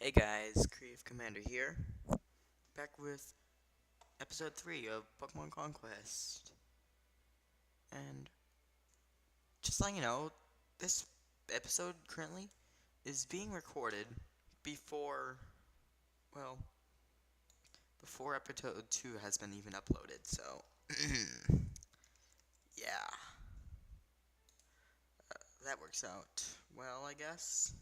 Hey guys, Creative Commander here, back with episode 3 of Pokemon Conquest. And just letting you know, this episode currently is being recorded before, well, before episode 2 has been even uploaded, so, yeah, that works out well, I guess.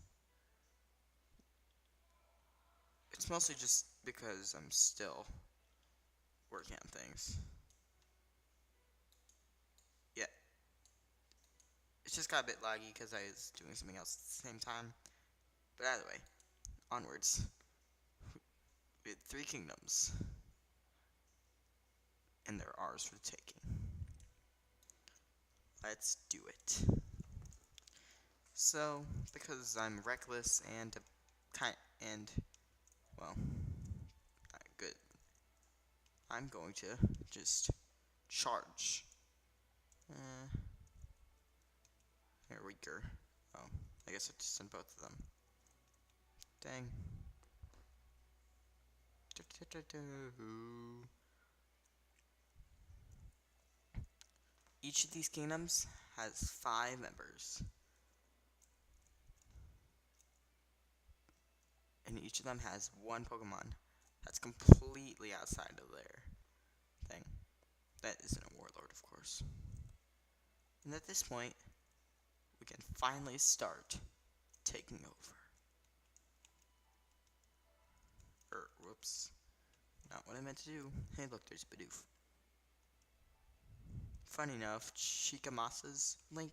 It's mostly just because I'm still working on things. Yeah, it just got a bit laggy because I was doing something else at the same time. But either way, onwards. We had 3 kingdoms, and they're ours for the taking. Let's do it. So, because I'm reckless and kind and well, good, I'm going to just charge. Here we go. Oh, I guess I just sent both of them. Dang. Each of these kingdoms has 5 members, and each of them has 1 Pokemon that's completely outside of their thing. That isn't a warlord, of course. And at this point, we can finally start taking over. Whoops. Not what I meant to do. Hey, look, there's Bidoof. Funny enough, Chikamasa's link,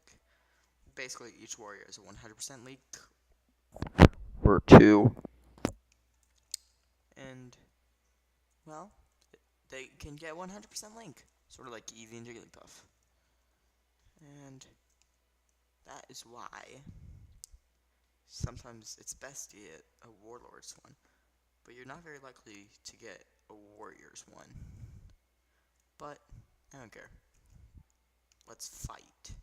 basically each warrior is a 100% link. Or 2. And, well, they can get 100% link. Sort of like Eevee and Jigglypuff. And that is why sometimes it's best to get a Warlord's one. But you're not very likely to get a Warrior's one. But, I don't care. Let's fight.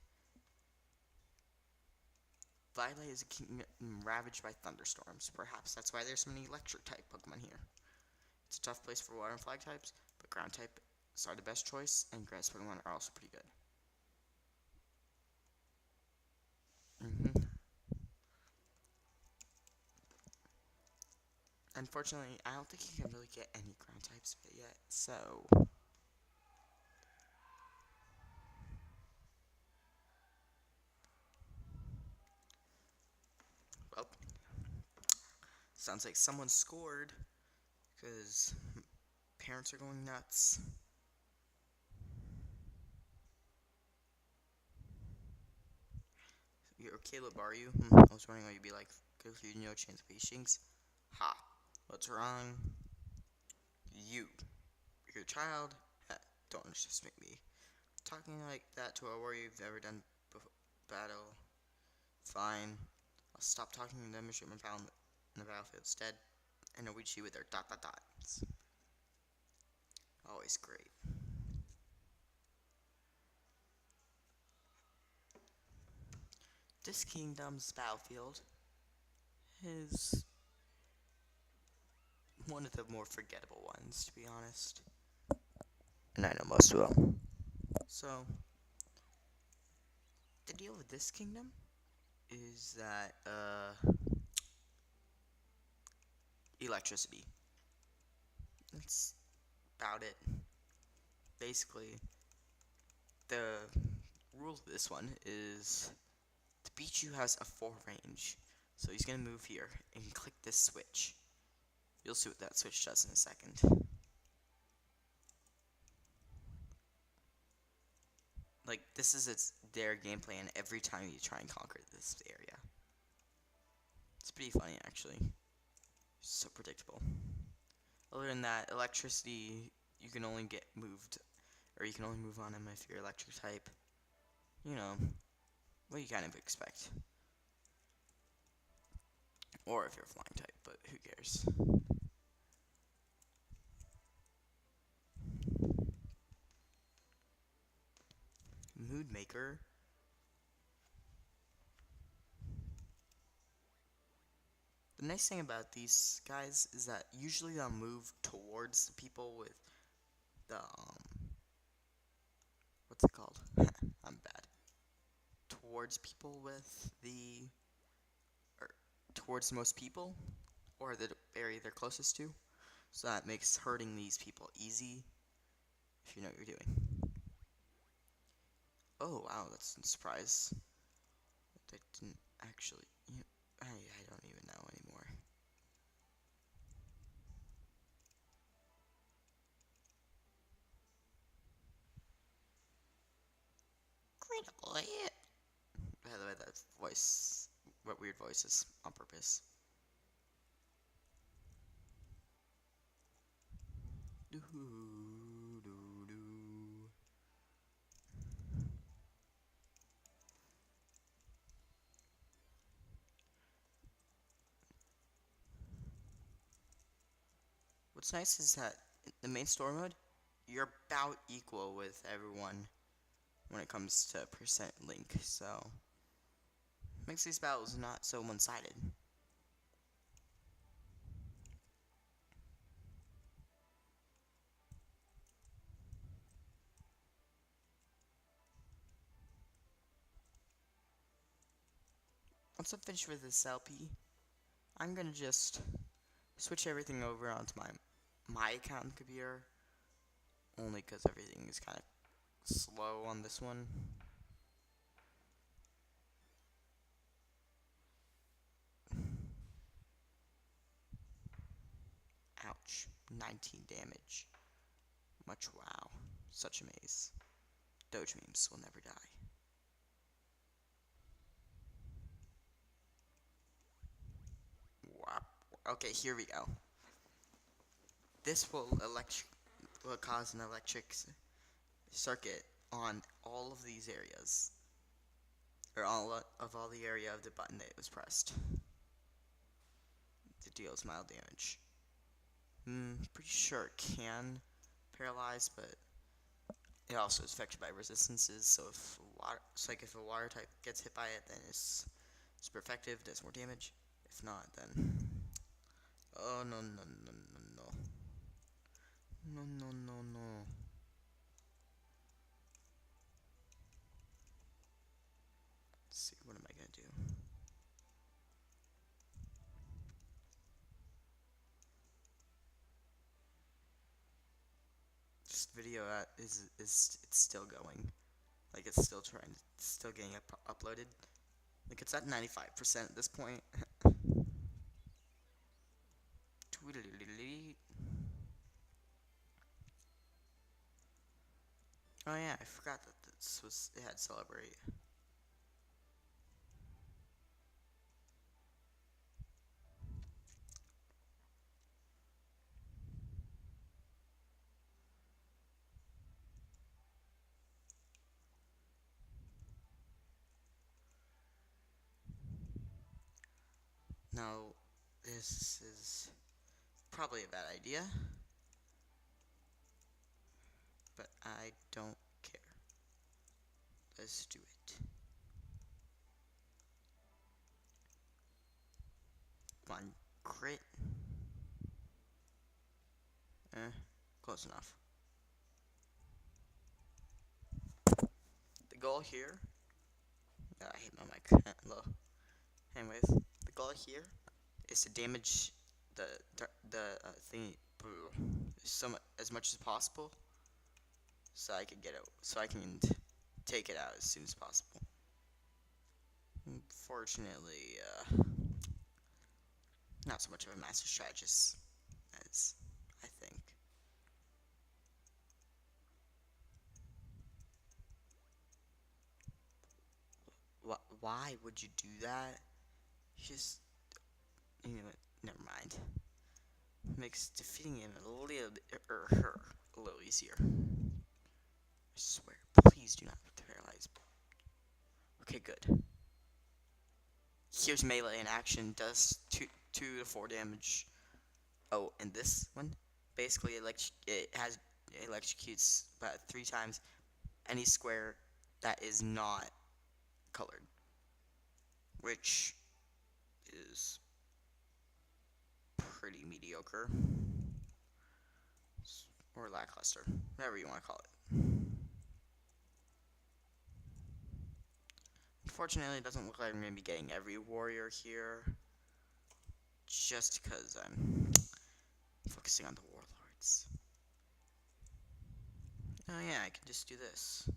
Violet is a kingdom ravaged by thunderstorms. Perhaps that's why there's so many electric type Pokemon here. It's a tough place for water and flag types, but ground types are the best choice, and grass Pokemon are also pretty good. Unfortunately, I don't think you can really get any ground types yet, so well, sounds like someone scored, because parents are going nuts. You're Caleb, are you? I was wondering what you'd be like. Because you no chance of Hastings. Ha. What's wrong? You. You're a child. Don't just make me. Talking like that to a warrior you've never done battle. Fine. I'll stop talking to them and shoot my pal in the battlefield instead. And I'll reach you with their dot dot dots. Always great. This kingdom's battlefield is one of the more forgettable ones, to be honest. And I know most of them. So, the deal with this kingdom is that, electricity. That's about it. Basically, the rule of this one is the Pichu has a 4 range. So he's going to move here and click this switch. You'll see what that switch does in a second. Like, this is their game plan every time you try and conquer this area. It's pretty funny, actually. So predictable. Other than that, electricity, you can only get moved, or you can only move on them if you're electric type. You know, what you kind of expect. Or if you're flying type, but who cares? Mood Maker. The nice thing about these guys is that usually they'll move towards the people with the, what's it called? I'm bad. Towards people with the, or towards most people, or the area they're closest to. So that makes hurting these people easy, if you know what you're doing. Oh, wow, that's a surprise. That didn't actually, I don't even know anymore. Critical hit. By the way, that voice, what weird voices on purpose. Doo -doo -doo. What's nice is that in the main story mode, you're about equal with everyone when it comes to percent link, so makes these battles not so one-sided. Once I'm finished with this LP, I'm gonna just switch everything over onto my account on the computer, only because everything is kind of slow on this one. Ouch. 19 damage. Much wow. Such a maze. Doge memes will never die. Whop. Okay, here we go. This will cause an electric circuit on all of these areas, or all the area of the button that was pressed. It deals mild damage. Pretty sure it can paralyze, but it also is affected by resistances. So if if a water type gets hit by it, then it's super effective, does more damage. If not, then oh no no no no no no no no no. Let's see, what am I gonna do? This video is it's still going. Like it's still still getting uploaded. Like it's at 95% at this point. Oh yeah, I forgot that it had celebrate. Now, this is probably a bad idea, but I don't care. Let's do it. Come on, crit. Close enough. The goal here. I hate my mic. Low. Anyways, the goal here is to damage the thing as much as possible, so I can take it out as soon as possible. Unfortunately, not so much of a master strategist as I think. Why would you do that? Just, you know what, never mind. Makes defeating him a little bit, her a little easier. I swear, please do not paralyze. Okay, good. Here's melee in action, does 2 to 4 damage. Oh, and this one, basically it electrocutes about 3 times any square that is not colored, which is pretty mediocre. Or lackluster. Whatever you want to call it. Unfortunately, it doesn't look like I'm going to be getting every warrior here. Just because I'm focusing on the warlords. Oh yeah, I can just do this.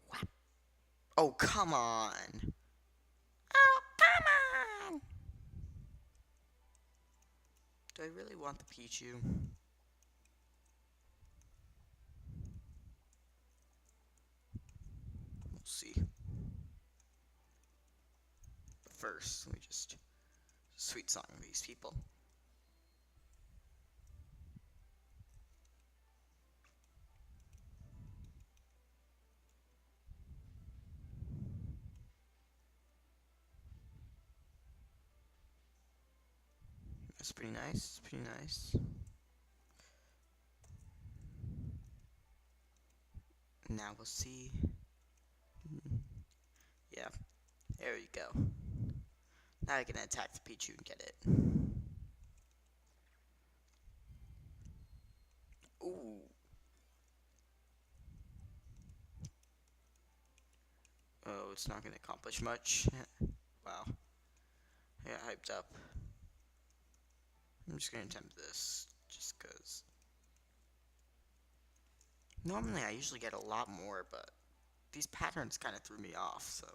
What? Oh, come on! Oh, come on! Do I really want the Pichu? We'll see. But first, let me just sweet song these people. That's pretty nice, pretty nice. Now we'll see. Yeah, there you go. Now I can attack the Pichu and get it. Ooh. Oh, it's not going to accomplish much. Wow. I got hyped up. I'm just going to attempt this, just because. Normally I usually get a lot more, but these patterns kind of threw me off, so.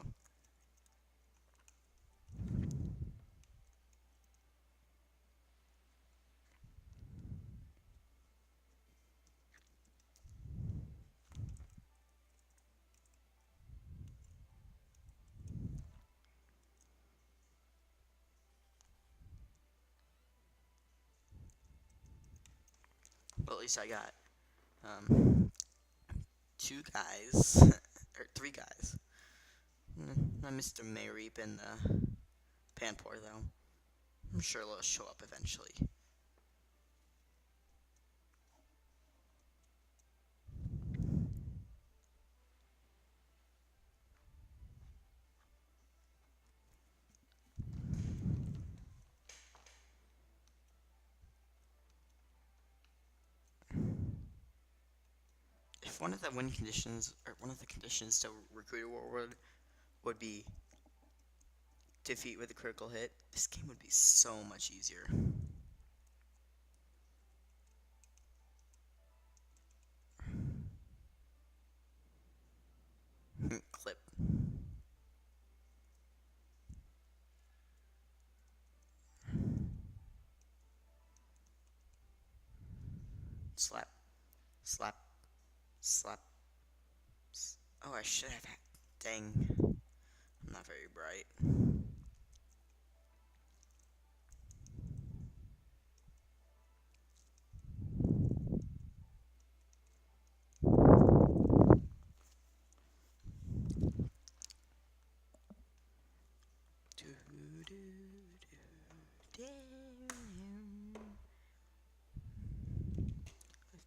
But at least I got, 2 guys, or 3 guys. I missed the Mayreap and the Panpour, though. I'm sure they'll show up eventually. If one of the win conditions, or one of the conditions to recruit a warlord would be defeat with a critical hit, this game would be so much easier. Clip. Slap. Slap. Slap. Oh, I should have had. Dang. I'm not very bright.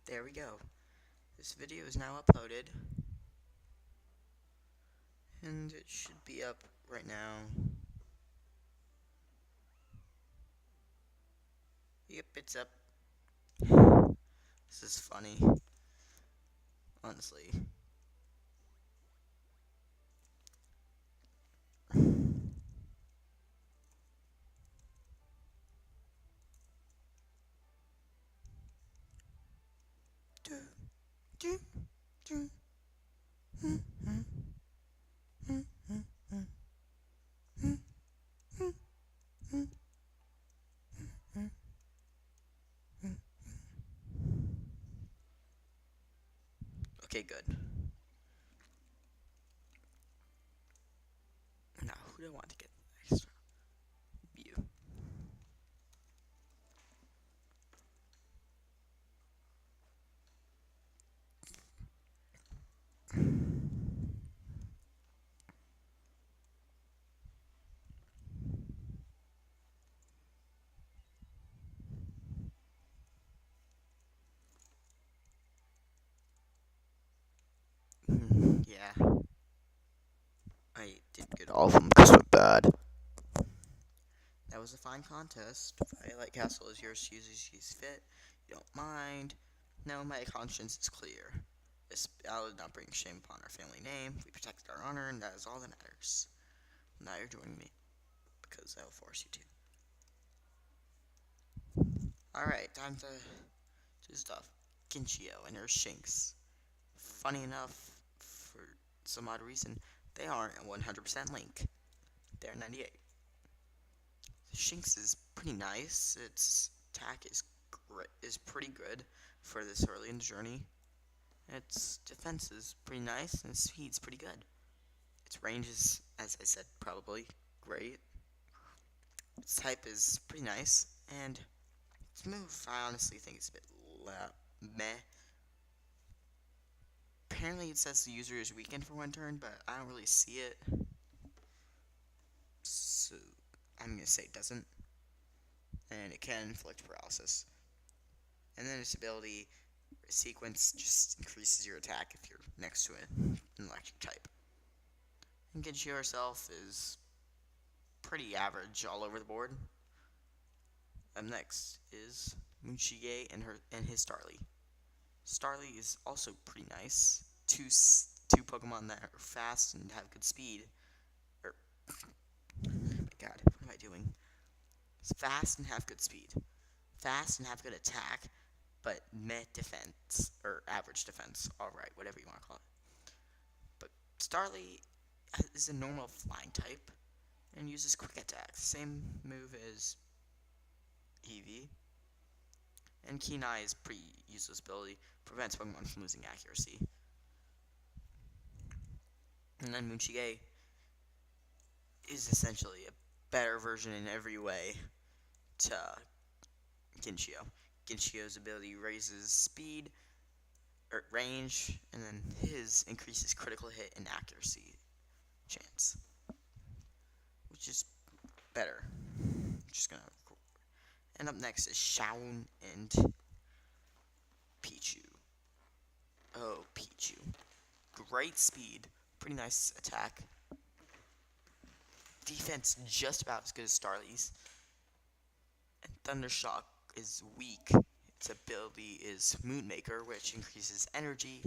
There we go. This video is now uploaded. And it should be up right now. Yep, it's up. This is funny. Honestly. Okay, good. Now, who do I want to get extra? You. Yeah, I didn't get all of them because I'm bad. That was a fine contest. Firelight Castle is yours to use as you see fit. You don't mind. No, my conscience is clear. This battle did not bring shame upon our family name. We protected our honor, and that is all that matters. Now you're joining me, because I will force you to. Alright, time to do stuff. Kinchio and her Shinx. Funny enough, for some odd reason, they aren't a 100% link. They're 98. Shinx is pretty nice. Its attack is pretty good for this early in the journey. Its defense is pretty nice, and its speed's pretty good. Its range is, as I said, probably great. Its type is pretty nice, and its move, I honestly think it's a bit meh. Apparently it says the user is weakened for one turn, but I don't really see it. So, I'm gonna say it doesn't. And it can inflict paralysis. And then its ability sequence just increases your attack if you're next to an electric type. And Genshio herself is pretty average all over the board. Up next is Munchige and his Starly. Starly is also pretty nice. Two Pokemon that are fast and have good speed. Oh my god, what am I doing? It's fast and have good speed. Fast and have good attack, but meh defense, or average defense, alright, whatever you want to call it. But Starly is a normal flying type, and uses quick attack, same move as Eevee. And Keen Eye is pretty useless ability, prevents Pokemon from losing accuracy. And then Munchige is essentially a better version in every way to Genshio. Genshio's ability raises speed, or range, and then his increases critical hit and accuracy chance, which is better. Just gonna. And up next is Shaun and Pichu. Oh, Pichu. Great speed, pretty nice attack. Defense just about as good as Starly's. And Thundershock is weak. Its ability is Moonmaker, which increases energy,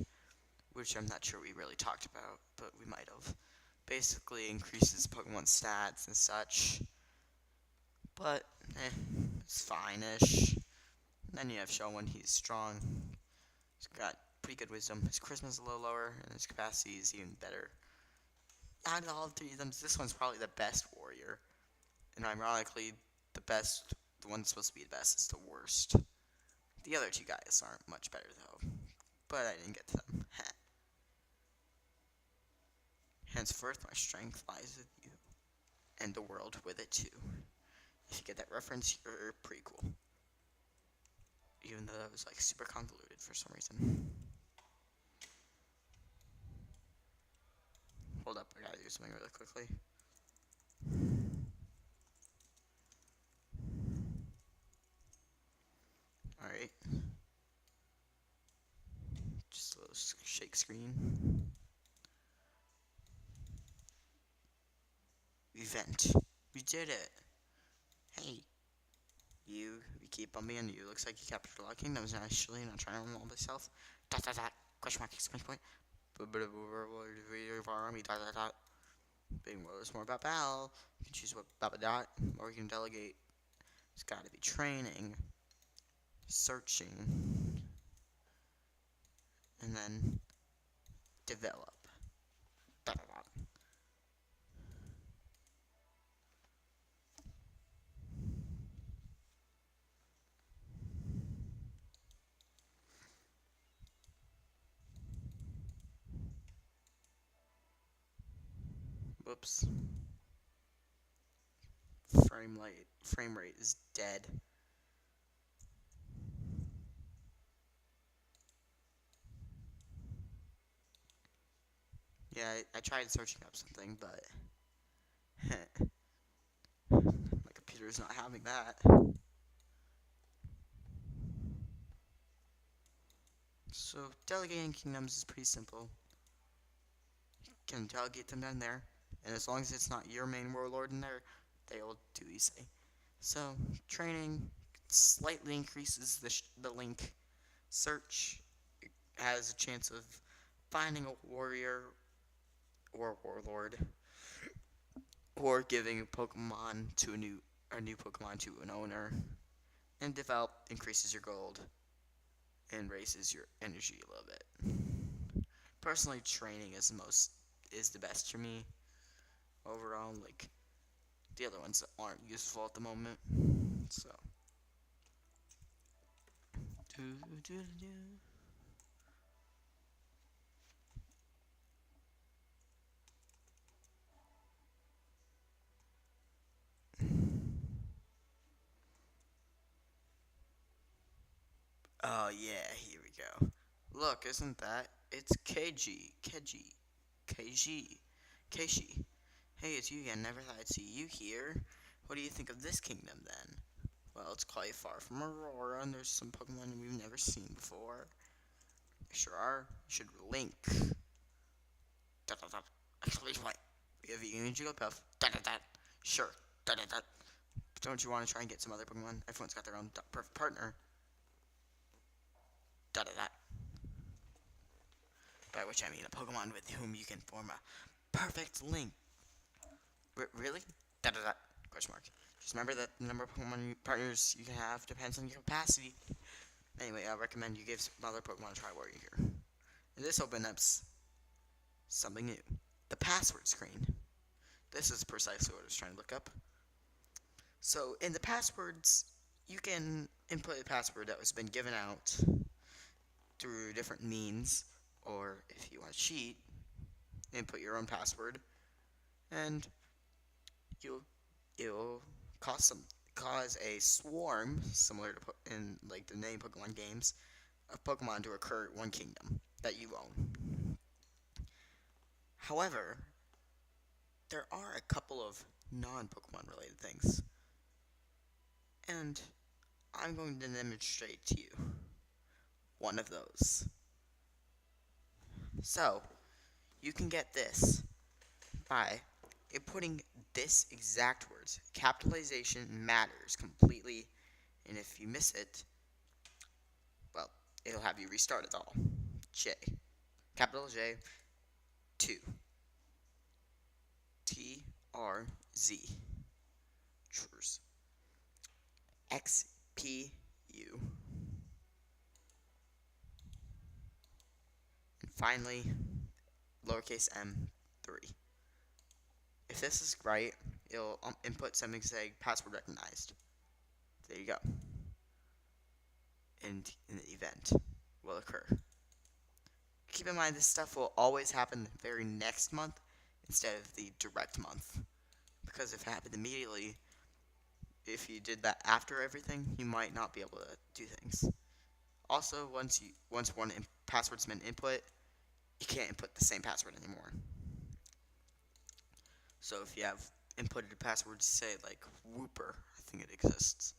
which I'm not sure we really talked about, but we might have. Basically increases Pokemon stats and such. But, it's fine-ish. Then you have Showen, he's strong. He's got pretty good wisdom. His charisma's a little lower, and his capacity is even better. Out of all three of them, this one's probably the best warrior. And ironically, the one that's supposed to be the best is the worst. The other two guys aren't much better, though. But I didn't get to them. Henceforth, my strength lies with you. And the world with it, too. If you get that reference, you're pretty cool. Even though that was, like, super convoluted for some reason. Hold up, I gotta do something really quickly. Alright. Just a little shake screen. Event. We did it. Hey. We keep bumping into you. Looks like you captured a lot of kingdoms actually, not trying to remove myself. Dot dot dot. Question mark, exclamation point. Our army, dot dot dot. Being more is more about battle. You can choose what dot dot, or you can delegate. It's gotta be training, searching, and then develop. Dot dot dot. Whoops. Frame rate is dead. Yeah, I tried searching up something, but my computer's not having that. So, delegating kingdoms is pretty simple. can delegate them down there, and as long as it's not your main warlord in there, they will do easy. So, training slightly increases the link. Search has a chance of finding a warrior or warlord, or giving a Pokemon to a new Pokemon to an owner. And develop increases your gold and raises your energy a little bit. Personally, training is the best for me overall. Like the other ones aren't useful at the moment. So, oh yeah, here we go. Look, isn't that? It's Keishi. Hey, it's you again. Never thought I'd see you here. What do you think of this kingdom then? Well, it's quite far from Aurora, and there's some Pokemon we've never seen before. Sure are. You should link. Exclamation point. We have you and Jigglypuff. Sure. Don't you want to try and get some other Pokemon? Everyone's got their own perfect partner. By which I mean a Pokemon with whom you can form a perfect link. Really? Question mark. Just remember that the number of Pokemon partners you can have depends on your capacity. Anyway, I recommend you give some other Pokemon a try while you're here. And this opens up something new. The password screen. This is precisely what I was trying to look up. So, in the passwords, you can input a password that has been given out through different means, or if you want to cheat, input your own password, and it'll cause a swarm, similar to in like the name Pokemon games, of Pokemon to occur in one kingdom that you own. However, there are a couple of non-Pokemon related things, and I'm going to demonstrate to you one of those. So, you can get this by inputting this exact words. Capitalization matters completely, and if you miss it, well, it'll have you restart it all. J. Capital J. 2. T. R. Z. Trurs. X. P. U. And finally, lowercase m. 3. If this is right, it'll input something saying password recognized. There you go. And an event will occur. Keep in mind this stuff will always happen the very next month instead of the direct month. Because if it happened immediately, if you did that after everything, you might not be able to do things. Also, once one password's been input, you can't input the same password anymore. So if you have inputted a password, say like Whooper, I think it exists,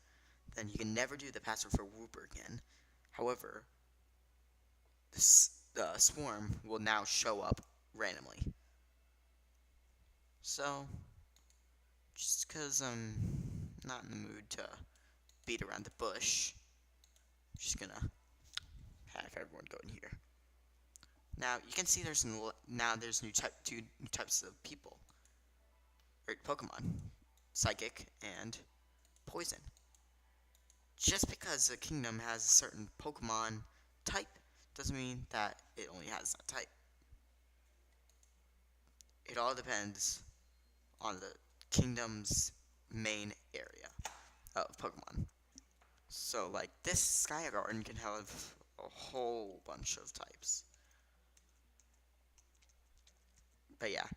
then you can never do the password for Whooper again. However, the swarm will now show up randomly. So, just because I'm not in the mood to beat around the bush, I'm just gonna have everyone go in here. Now you can see there's two new types of people, or Pokemon, Psychic and Poison. Just because a kingdom has a certain Pokemon type doesn't mean that it only has that type. It all depends on the kingdom's main area of Pokemon. So, like, this Sky Garden can have a whole bunch of types. But yeah,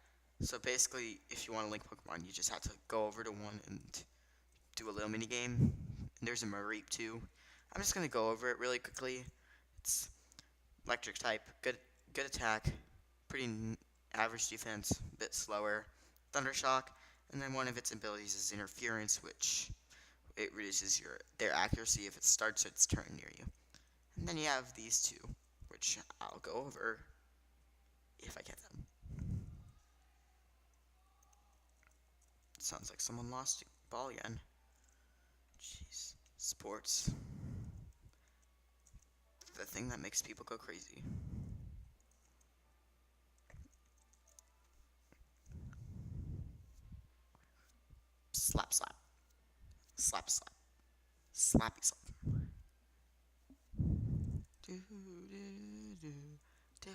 so basically, if you want to link Pokemon, you just have to go over to one and do a little mini game. And there's a Mareep too. I'm just gonna go over it really quickly. It's electric type, good attack, pretty average defense, a bit slower. Thundershock, and then one of its abilities is Interference, which it reduces their accuracy if it starts its turn near you. And then you have these two, which I'll go over if I get them. Sounds like someone lost the ball again. Jeez. Sports. The thing that makes people go crazy. Slap, slap. Slap, slap. Slappy, slap. Do, do, do, do.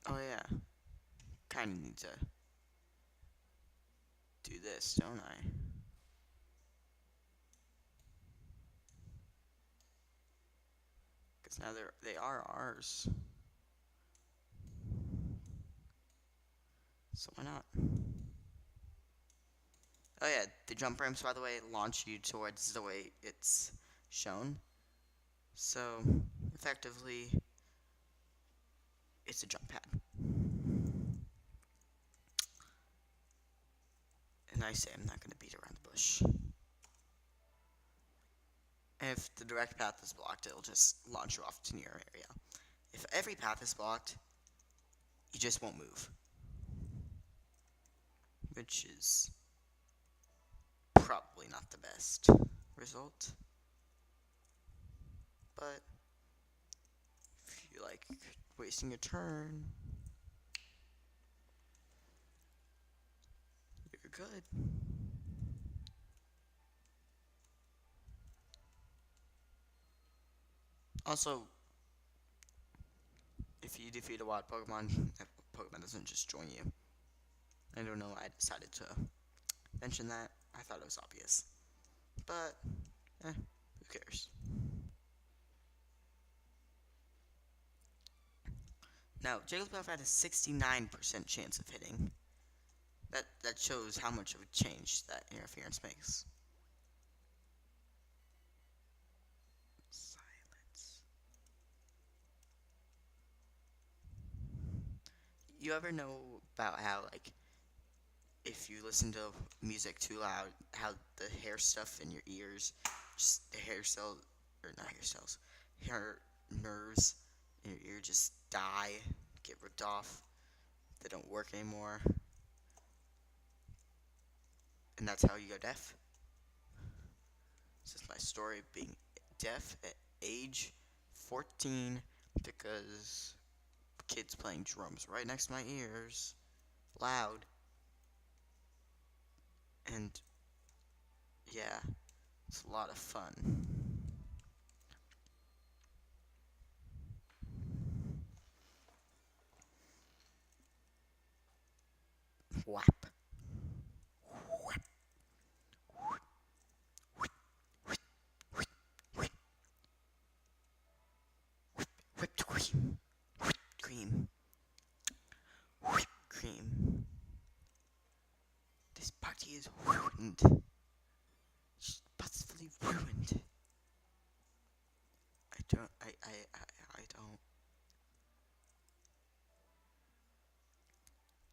Oh yeah, kind of need to do this, don't I? Because now they are ours. So why not? Oh yeah, the jump ramps, by the way, launch you towards the way it's shown. So, effectively, it's a jump pad. And I say I'm not going to beat around the bush. If the direct path is blocked, it'll just launch you off to near area. If every path is blocked, you just won't move. Which is probably not the best result. But if you like wasting a turn, you're good. Also, if you defeat a wild Pokemon, that Pokemon doesn't just join you. I don't know why I decided to mention that. I thought it was obvious. But, who cares? Now, Jigglypuff had a 69% chance of hitting. That shows how much of a change that interference makes. Silence. You ever know about how, like, if you listen to music too loud, how the hair stuff in your ears, just the hair cells, or not hair cells, hair nerves in your ear just die, get ripped off, they don't work anymore, and that's how you go deaf? This is my story of being deaf at age 14 because kids playing drums right next to my ears, loud, and yeah, it's a lot of fun. Whap. Whap. Whipped cream. Whipped cream. Whipped cream. This party is ruined. It's possibly ruined. I don't.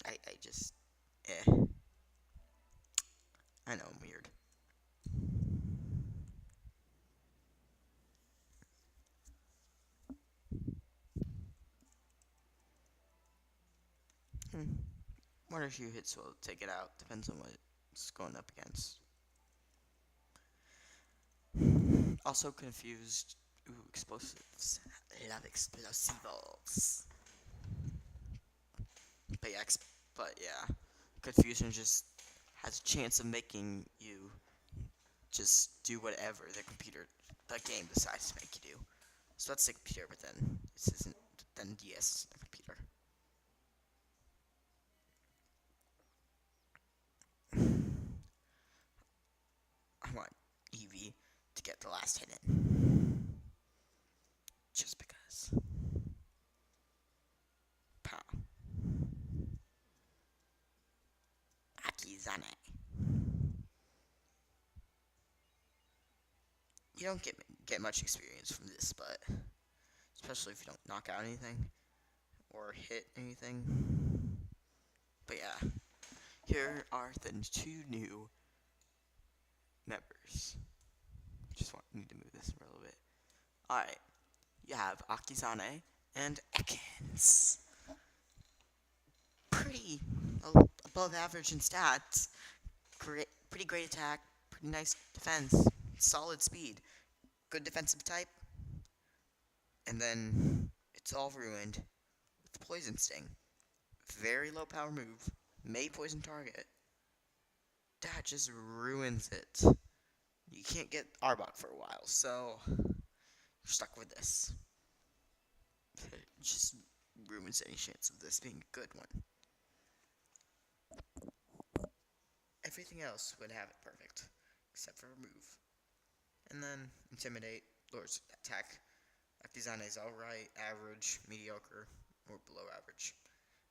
I just. Eh. I know I'm weird. One or two hits will take it out. Depends on what it's going up against. Also confused. Ooh, explosives. I love explosivals. But yeah, confusion just has a chance of making you just do whatever the game decides to make you do. So that's the computer, but then this isn't. Then DS is the computer. I want Eevee to get the last hit in, just because. Pow. Akizane. You don't get much experience from this, but especially if you don't knock out anything or hit anything. But yeah, here are the 2 new members. Just need to move this a little bit. Alright, you have Akizane and Ekans. Pretty above average in stats. Pretty great attack, pretty nice defense, solid speed, good defensive type. And then it's all ruined with Poison Sting. Very low power move, may poison target. That just ruins it. You can't get Arbok for a while, so you're stuck with this. It just ruins any chance of this being a good one. Everything else would have it perfect, except for remove. And then Intimidate, lowers attack. Akizane is alright, average, mediocre, or below average.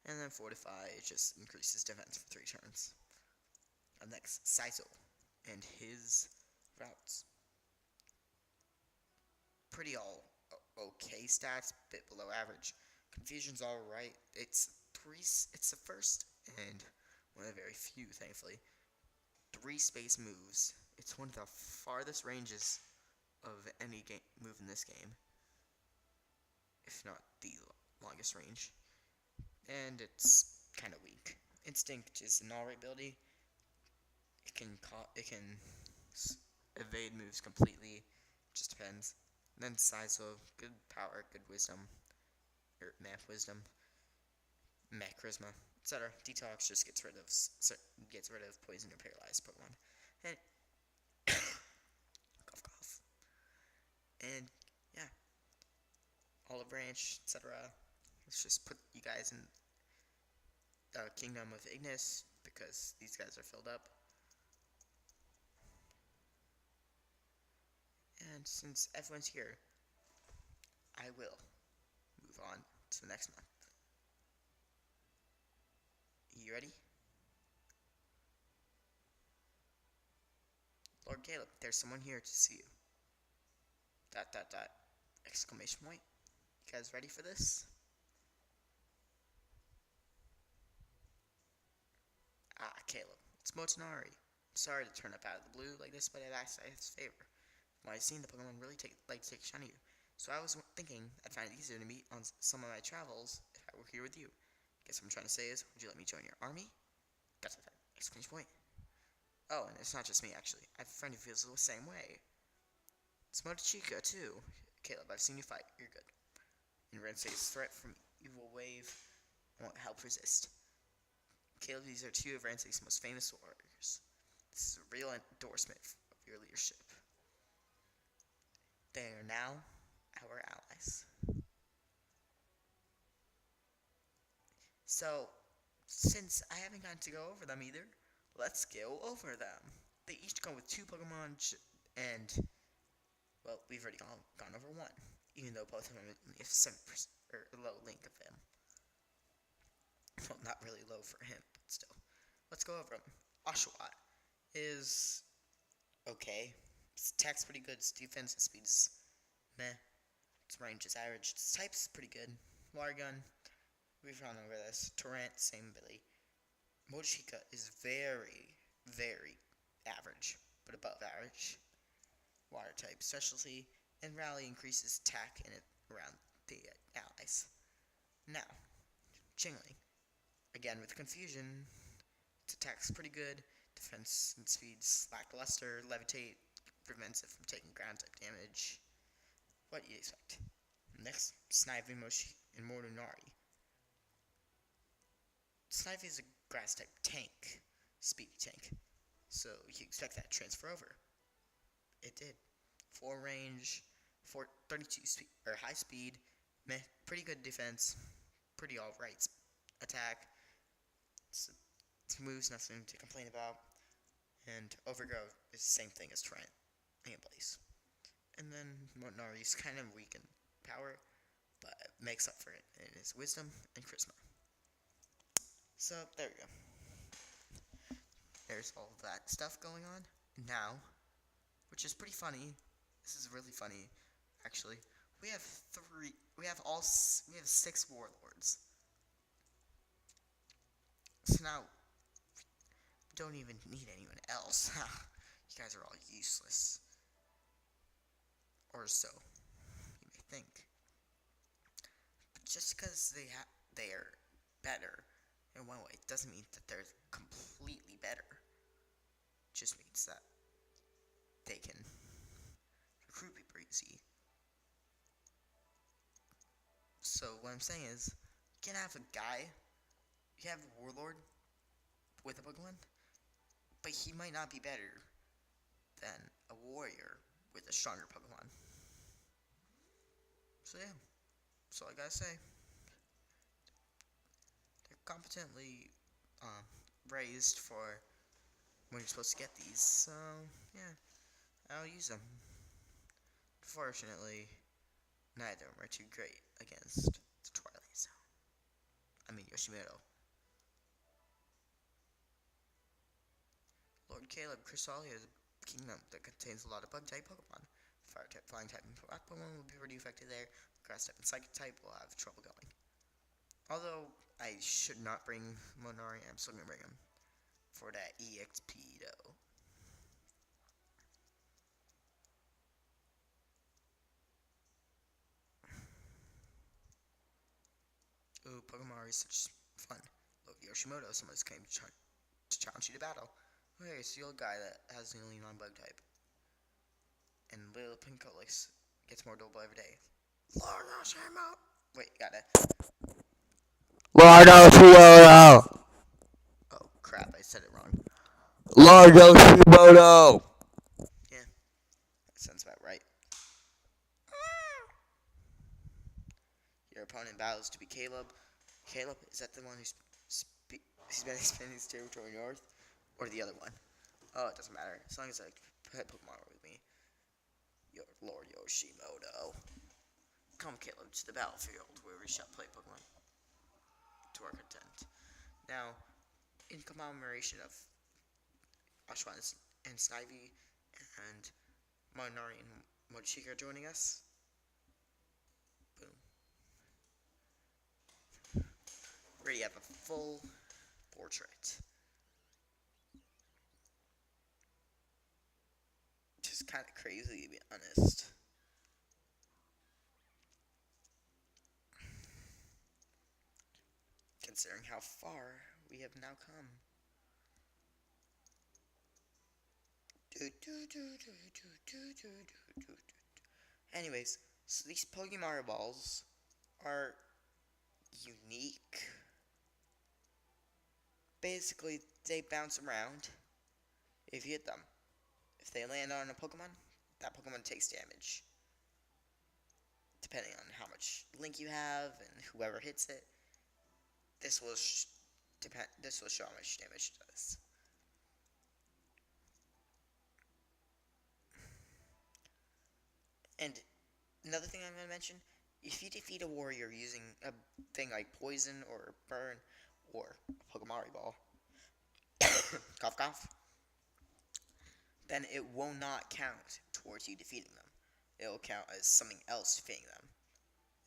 And then Fortify, it just increases defense for 3 turns. Up next, Saizo and his routes. Pretty okay stats, bit below average. Confusion's alright. It's the first and one of the very few, thankfully, 3 space moves. It's one of the farthest ranges of any move in this game, if not the longest range. And it's kind of weak. Instinct is an alright ability. It can evade moves completely. Just depends. And then Saizo, good power, good wisdom, or math wisdom, mech charisma, etc. Detox just gets rid of poison or paralyzed Pokemon. And cough cough. And yeah, Olive Branch, etc. Let's just put you guys in Kingdom of Ignis because these guys are filled up. And since everyone's here, I will move on to the next one. You ready? Lord Caleb, there's someone here to see you. ... Exclamation point. You guys ready for this? Caleb, it's Motonari. Sorry to turn up out of the blue like this, but I've asked his favor. When I've seen the Pokemon really take a shine to you. So I was thinking I'd find it easier to meet on some of my travels if I were here with you. Guess what I'm trying to say is, would you let me join your army? ... Exclamation point. Oh, and it's not just me, actually. I have a friend who feels the same way. It's Motochika, too. Caleb, I've seen you fight. You're good. And Rensei's threat from Evil Wave won't help resist. Caleb, these are 2 of Rensei's most famous warriors. This is a real endorsement of your leadership. They are now our allies. So, since I haven't gotten to go over them either, let's go over them. They each come with 2 Pokemon, and, well, we've already gone over 1, even though both of them have 7% or low link of him. Well, not really low for him, but still. Let's go over them. Oshawott is okay. Its attack's pretty good. Its defense and speed's meh. Its range is average. Its type's pretty good. Water Gun, we've gone over this. Torrent, same ability. Motochika is very, very average, but above average. Water type specialty, and Rally increases attack in it around the allies. Now, Jingling. Again, with Confusion, its attack's pretty good. Defense and speed's lackluster. Levitate prevents it from taking ground type damage. What do you expect? Next, Snivy and Motonari. Snivy is a grass type tank, speedy tank, so you expect that to transfer over. It did. 4 range, 32 speed, or high speed, meh, pretty good defense, pretty alright attack. Its moves, nothing to complain about. And Overgrow is the same thing as Trent and Blaze. And then Motonari's kind of weak in power, but makes up for it in his wisdom and charisma. So, there we go. There's all that stuff going on. Now, which is pretty funny, this is really funny, actually, We have three. We have all. We have 6 warlords. So now, we don't even need anyone else. You guys are all useless. Or so you may think. But just because they are better in one way doesn't mean that they're completely better. It just means that they can recruit people easy. So what I'm saying is, you can have a guy, you have a warlord with a Pokemon, but he might not be better than a warrior with a stronger Pokemon. So yeah, that's all I gotta say. They're competently raised for when you're supposed to get these, so yeah, I'll use them. Fortunately, neither of them are too great against the Twilight Zone. I mean Yoshimoto. Lord Caleb Crystalia is a kingdom that contains a lot of bug-type Pokemon. Fire-type, flying-type, and Pokemon will be pretty effective there. Grass-type and Psychic-type will have trouble going. Although, I should not bring Monari, I'm still going to bring him. For that EXP, though. Ooh, Pokemon is such fun. Look, Yoshimoto, someone's came to challenge you to battle. Okay, it's the old guy that has the only non-bug type. And Little Pinkolis gets more double every day. Lord Yoshimoto! Wait, got it. Lord Yoshimoto! Oh, crap, I said it wrong. Lord Yoshimoto! Yeah, that sounds about right. Your opponent battles to be Caleb. Caleb, is that the one who's been expanding his territory north? Or the other one? Oh, it doesn't matter. As long as I pet Pokemon with me. Your Lord Yoshimoto. Come, Caleb, to the battlefield where we shall play Pokemon to our content. Now, in commemoration of Oshwan and Snivy and Monari and Mochika joining us, boom. We already have a full portrait. Just kind of crazy, to be honest. Considering how far we have now come. Anyways, so these Pokemon balls are unique. Basically, they bounce around if you hit them. If they land on a Pokemon, that Pokemon takes damage. Depending on how much link you have and whoever hits it, this will show how much damage it does. And another thing I'm going to mention, if you defeat a warrior using a thing like poison or burn or a Pokemon ball, cough cough, then it will not count towards you defeating them. It will count as something else defeating them,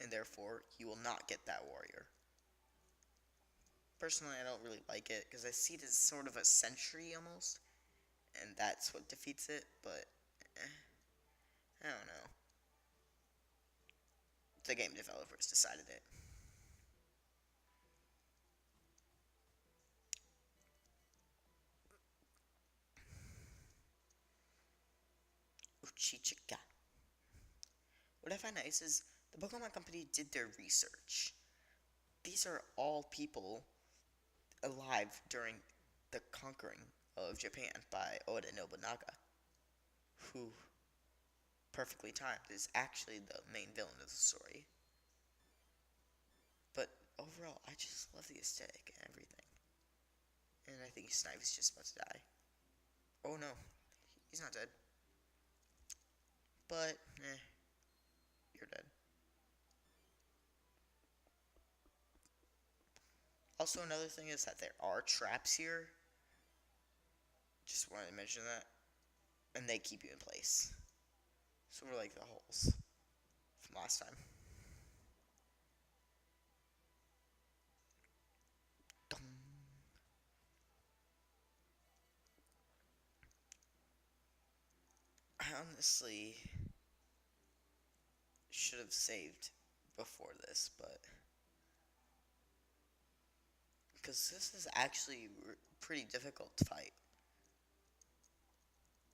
and therefore you will not get that warrior. Personally, I don't really like it because I see it as sort of a sentry almost, and that's what defeats it, but I don't know. The game developers decided it. Uchichika. What I find nice is the Pokemon Company did their research. These are all people alive during the conquering of Japan by Oda Nobunaga, who, perfectly timed, is actually the main villain of the story. But overall, I just love the aesthetic and everything. And I think Snivy's just about to die. Oh no, he's not dead. But, you're dead. Also, another thing is that there are traps here. Just wanted to mention that. And they keep you in place. So we're like the holes from last time. I honestly should have saved before this, but because this is actually pretty difficult to fight.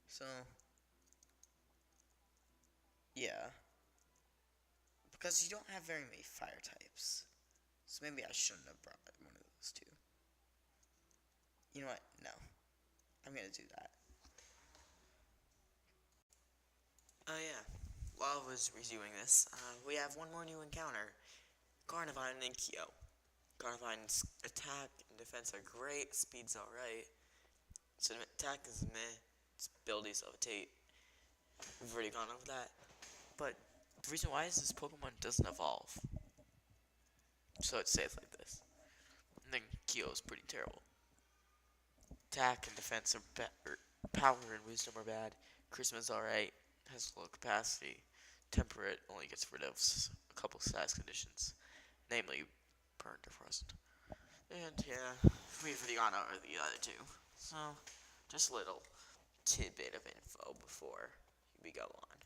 So, yeah. Because you don't have very many fire types. So maybe I shouldn't have brought one of those two. You know what? No. I'm gonna do that. Oh yeah. While I was reviewing this, we have one more new encounter. Carnivine and Kyo. Carnivine's attack and defense are great, speed's alright. So attack is meh, its abilities levitate. We've already gone over that. But the reason why is this Pokemon doesn't evolve. So it stays like this. And then Kyo is pretty terrible. Attack and defense are bad. Power and wisdom are bad. Charisma's alright, has low capacity. Temperate only gets rid of a couple status conditions, namely burnt or frozen. And yeah, we've already gone over the other two. So, just a little tidbit of info before we go on.